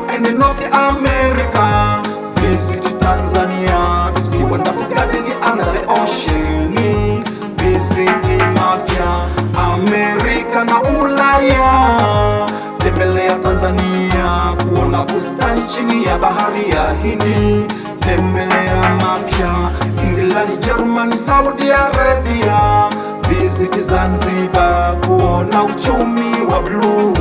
and North America. Visit Tanzania to see wonderful garden under the ocean. Visit Mafia, Amerika na Ulaya. Tembelea Tanzania kuona bustani chini ya bahari ya Hindi. Tembelea Mafia, England, Germany, Saudi Arabia. Visit Zanzibar kuona uchumi wa blue.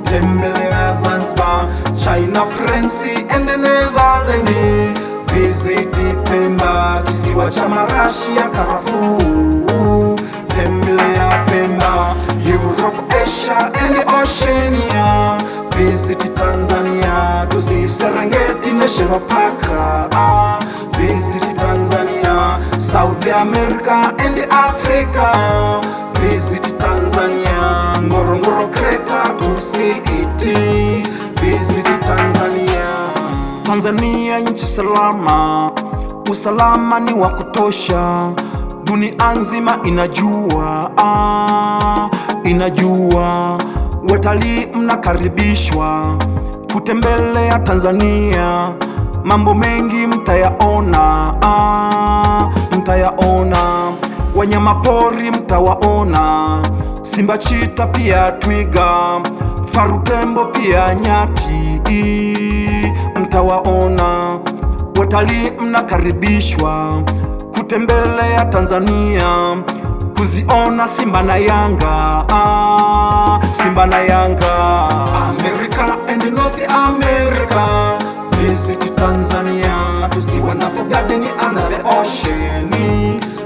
Tembelea Zanzibar, China, France and Netherlands. Visit Pemba, kisiwa cha marashi ya karafuu. Tembelea Pemba, Europe, Asia and Oceania. Visit Tanzania to see Serengeti National Park. Visit Tanzania, South America and Africa. Visit Tanzania, Ngorongoro Crater to see it. Visit Tanzania. Tanzania nchi salama, usalama ni wa kutosha. Dunia nzima inajua, watalii mnakaribishwa kutembelea Tanzania. Mambo mengi mtayaona, wanyama pori mtawaona, simba, chita, pia twiga, faru, tembo, pia nyati mtawaona. Watalii mnakaribishwa kutembelea Tanzania, kuziona simba na yanga, America and North America. Visit Tanzania to see wonderful garden under the ocean.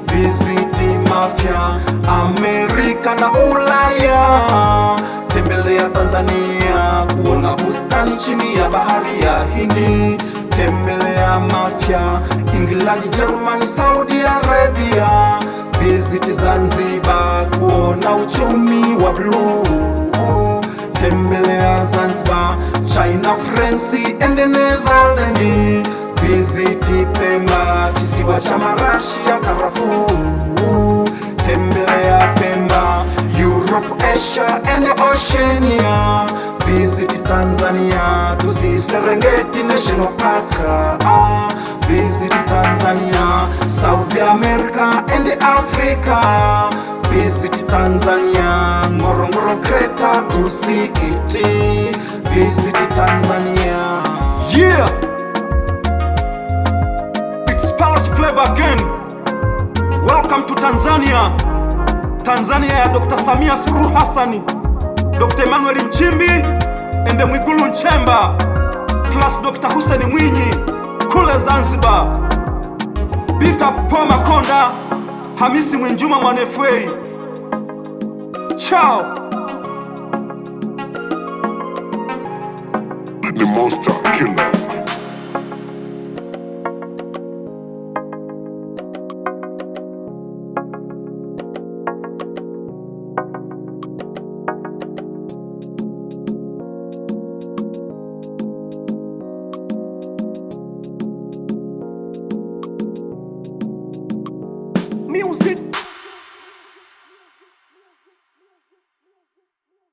Visit Mafia, Amerika na Ulaya. Tembelea Tanzania kuona bustani chini ya bahari ya Hindi. Tembelea Mafia, England, Germany, Saudi Arabia. Visit Zanzibar kuona uchumi wa blue. Tembelea Zanzibar, China, France and Netherlands. Visit Pemba, kisiwa cha marashi ya karafuu. Tembelea Pemba, Europe, Asia and Oceania. Visit Tanzania to see Serengeti National Park. Visit Tanzania, South America and Africa. Visit Tanzania, Ngorongoro Crater to see it. Visit Tanzania. Yeah, it's Palace Flavor again. Welcome to Tanzania. Tanzania ya Dr. Samia Suluhu Hassan, Dr. Emmanuel Nchimbi and Mwigulu Nchemba plus Dr. Hussein Mwinyi kule Zanzibar. Big up Paul Makonda, Hamisi Mwinjuma Mwanefwei. Ciao. The Monster Killer.